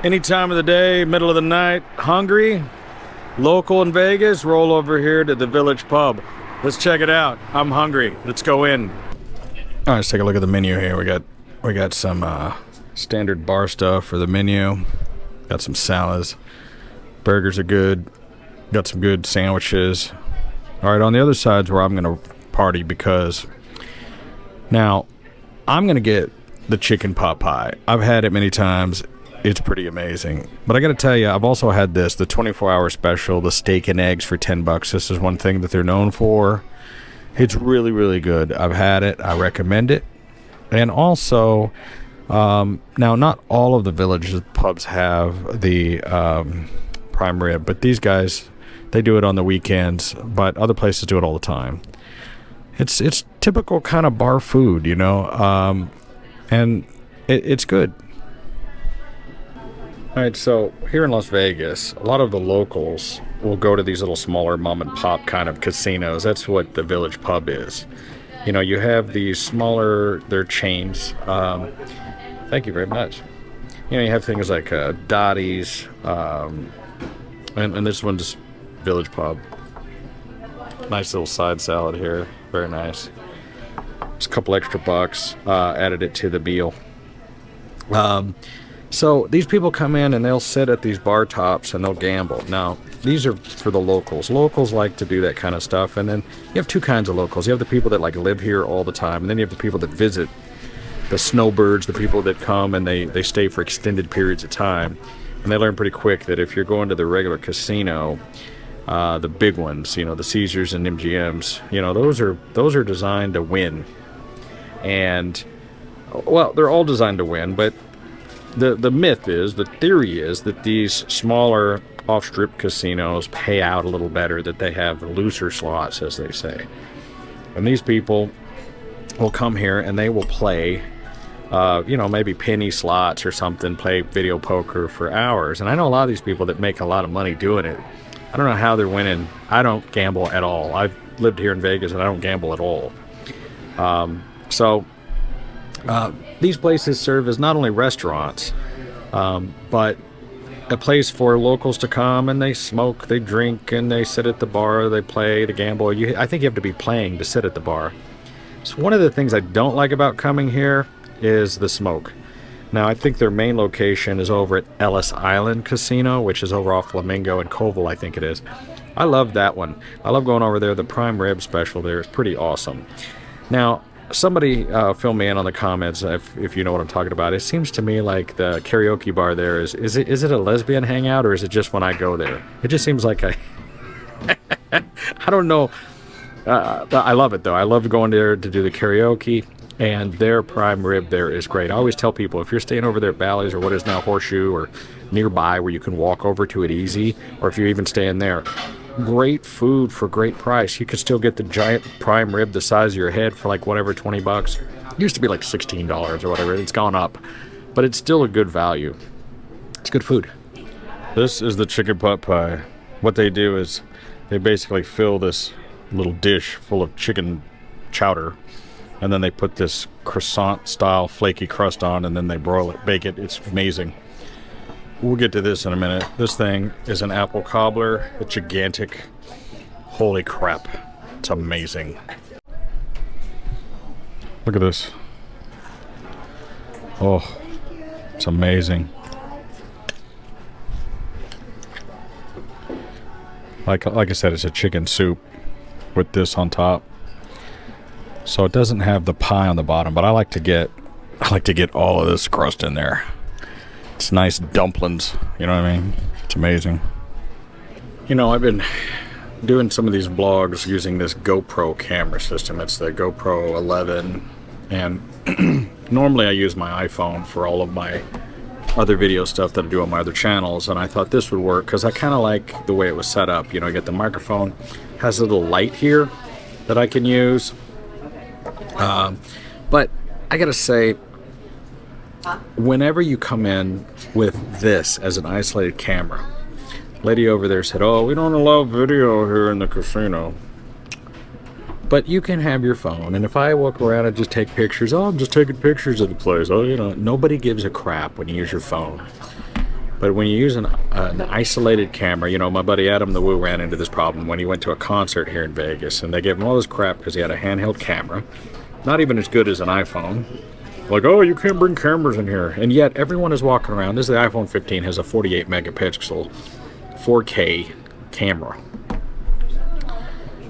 Any time of the day, middle of the night, hungry, local in Vegas, roll over here to the Village Pub. Let's check it out. I'm hungry. Let's go in. All right, let's take a look at the menu here. We got some standard bar stuff for the menu. Got some salads. Burgers are good. Got some good sandwiches. All right, on the other side's where I'm gonna party because now I'm gonna get the chicken pot pie. I've had it many times. It's pretty amazing. But I got to tell you, I've also had the 24-hour special, the steak and eggs for $10. This is one thing that they're known for. It's really, really good. I've had it. I recommend it. And also, now not all of the Village pubs have the prime rib, but these guys, they do it on the weekends, but other places do it all the time. It's typical kind of bar food, you know, and it's good. All right, so here in Las Vegas, a lot of the locals will go to these little smaller mom and pop kind of casinos. That's what the Village Pub is. You know, you have these smaller, they're chains. Thank you very much. You know, you have things like Dottie's, and this one's Village Pub. Nice little side salad here, very nice. Just a couple extra bucks, added it to the meal. So these people come in and they'll sit at these bar tops and they'll gamble. Now, these are for the locals. Locals like to do that kind of stuff. And then you have two kinds of locals. You have the people that like live here all the time. And then you have the people that visit, the snowbirds, the people that come and they stay for extended periods of time. And they learn pretty quick that if you're going to the regular casino, the big ones, you know, the Caesars and MGMs, you know, those are designed to win. And, well, they're all designed to win, but the myth is, the theory is that these smaller off-strip casinos pay out a little better, that they have looser slots, as they say. And these people will come here and they will play, you know, maybe penny slots or something, play video poker for hours. And I know a lot of these people that make a lot of money doing it. I don't know how they're winning. I don't gamble at all. I've lived here in Vegas and I don't gamble at all. These places serve as not only restaurants, but a place for locals to come and they smoke, they drink, and they sit at the bar, they play, they gamble. I think you have to be playing to sit at the bar. So one of the things I don't like about coming here is the smoke. Now, I think their main location is over at Ellis Island Casino, which is over off Flamingo and Cobbler, I think it is. I love that one. I love going over there. The prime rib special there is pretty awesome. Now, somebody fill me in on the comments if you know what I'm talking about. It seems to me like the karaoke bar there is it a lesbian hangout, or is it just when I go there? It just seems like I don't know. I love it though. I love going there to do the karaoke, and their prime rib there is great. I always tell people, if you're staying over there at Bally's or what is now Horseshoe or nearby where you can walk over to it easy, or if you're even staying there, great food for great price. You could still get the giant prime rib the size of your head for like whatever, $20. It used to be like $16 or whatever. It's gone up, but it's still a good value. It's good food. This is the chicken pot pie. What they do is they basically fill this little dish full of chicken chowder, and then they put this croissant style flaky crust on, and then they broil it, bake it. It's amazing. We'll get to this in a minute. This thing is an apple cobbler. It's gigantic. Holy crap. It's amazing. Look at this. Oh, it's amazing. Like I said, it's a chicken soup with this on top. So it doesn't have the pie on the bottom, but I like to get all of this crust in there. It's nice dumplings, you know what I mean? It's amazing. You know, I've been doing some of these vlogs using this GoPro camera system. It's the GoPro 11, and normally I use my iPhone for all of my other video stuff that I do on my other channels, and I thought this would work because I kind of like the way it was set up. You know, I get the microphone, has a little light here that I can use, but I gotta say, whenever you come in with this as an isolated camera, lady over there said, "Oh, we don't allow video here in the casino." But you can have your phone, and if I walk around and just take pictures, oh, I'm just taking pictures of the place. Oh, you know, nobody gives a crap when you use your phone. But when you use an isolated camera, you know, my buddy Adam the Woo ran into this problem when he went to a concert here in Vegas, and they gave him all this crap because he had a handheld camera, not even as good as an iPhone. Like, oh, you can't bring cameras in here. And yet everyone is walking around. This is the iPhone 15, has a 48 megapixel 4K camera.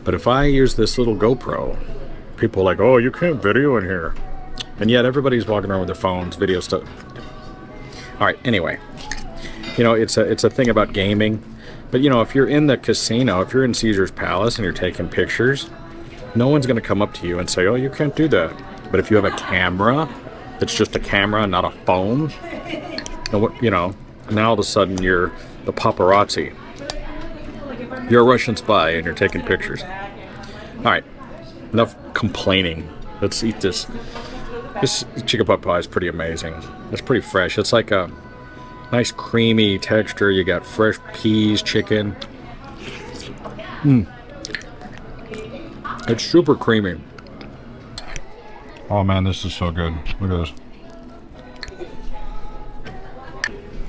But if I use this little GoPro, people are like, oh, you can't video in here. And yet everybody's walking around with their phones, video stuff. All right, anyway. You know, it's a thing about gaming. But, you know, if you're in the casino, if you're in Caesar's Palace and you're taking pictures, no one's going to come up to you and say, oh, you can't do that. But if you have a camera that's just a camera, not a phone, you know, now all of a sudden you're the paparazzi. You're a Russian spy and you're taking pictures. All right, enough complaining. Let's eat this. This chicken pot pie is pretty amazing. It's pretty fresh. It's like a nice creamy texture. You got fresh peas, chicken. It's super creamy. Oh man, this is so good. Look at this.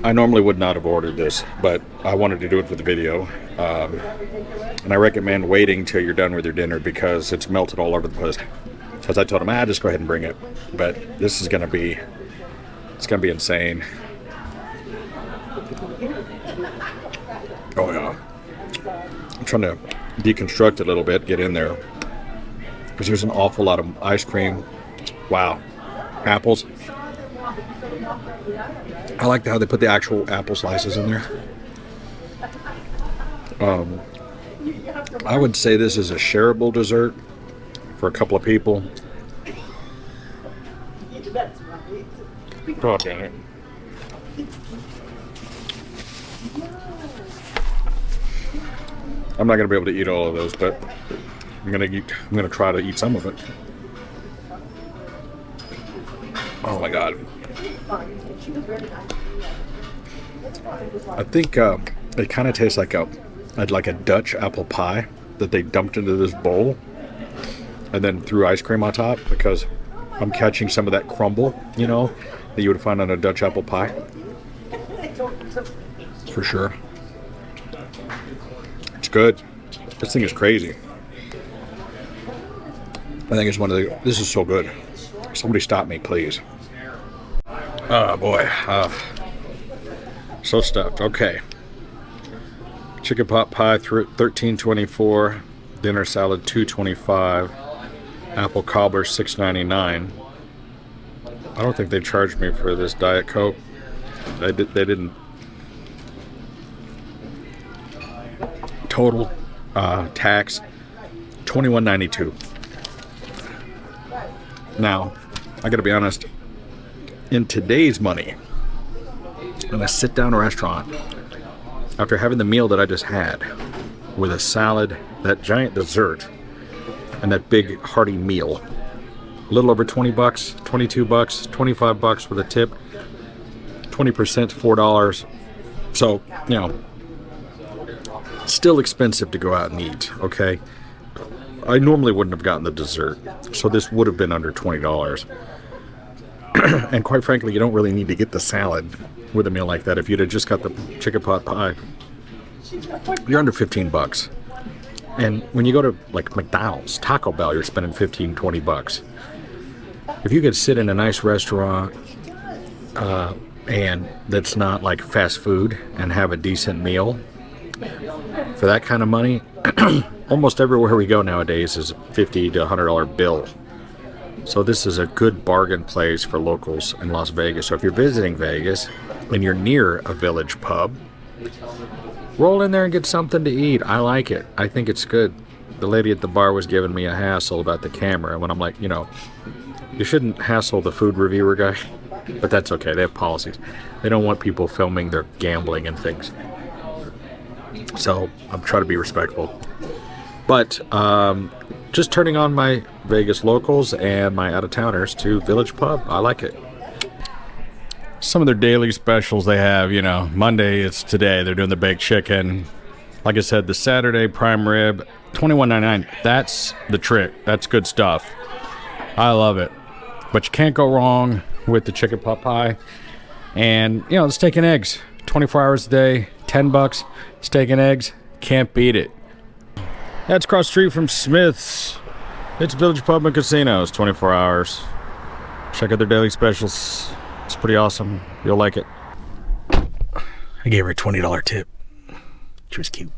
I normally would not have ordered this, but I wanted to do it for the video. And I recommend waiting till you're done with your dinner because it's melted all over the place. As I told him, just go ahead and bring it. But this is gonna be, it's gonna be insane. Oh yeah. I'm trying to deconstruct it a little bit, get in there. Because there's an awful lot of ice cream. Wow. Apples. I like how they put the actual apple slices in there. I would say this is a shareable dessert for a couple of people. God damn it. I'm not gonna be able to eat all of those, but I'm gonna try to eat some of it. Oh my god. I think it kind of tastes like a Dutch apple pie that they dumped into this bowl and then threw ice cream on top, because I'm catching some of that crumble, you know, that you would find on a Dutch apple pie. For sure. It's good. This thing is crazy. I think it's one of the, this is so good. Somebody stop me, please. Oh boy. So stuffed. Okay. Chicken pot pie, $13.24. Dinner salad, $2.25. Apple cobbler, $6.99. I don't think they charged me for this Diet Coke. They didn't. Total tax, $21.92. Now, I gotta be honest, in today's money, in a sit-down restaurant, after having the meal that I just had, with a salad, that giant dessert, and that big hearty meal, a little over 20 bucks, 22 bucks, 25 bucks with a tip, 20%, $4. So, you know, still expensive to go out and eat, okay? I normally wouldn't have gotten the dessert, so this would have been under $20. And quite frankly, you don't really need to get the salad with a meal like that. If you'd have just got the chicken pot pie, you're under 15 bucks. And when you go to like McDonald's, Taco Bell, you're spending 15, 20 bucks. If you could sit in a nice restaurant and that's not like fast food and have a decent meal for that kind of money, almost everywhere we go nowadays is a $50 to $100 bill. So this is a good bargain place for locals in Las Vegas. So if you're visiting Vegas and you're near a Village pub, roll in there and get something to eat. I like it. I think it's good. The lady at the bar was giving me a hassle about the camera when I'm like, you know, you shouldn't hassle the food reviewer guy, but that's okay. They have policies. They don't want people filming their gambling and things. So I'm trying to be respectful. But just turning on my Vegas locals and my out-of-towners to Village Pub. I like it. Some of their daily specials they have, you know, Monday, it's today. They're doing the baked chicken. Like I said, the Saturday prime rib, $21.99. That's the trick. That's good stuff. I love it. But you can't go wrong with the chicken pot pie. And, you know, the steak and eggs, 24 hours a day, $10, steak and eggs, can't beat it. That's across the street from Smith's. It's Village Pub and Casinos, 24 hours. Check out their daily specials. It's pretty awesome. You'll like it. I gave her a $20 tip. She was cute.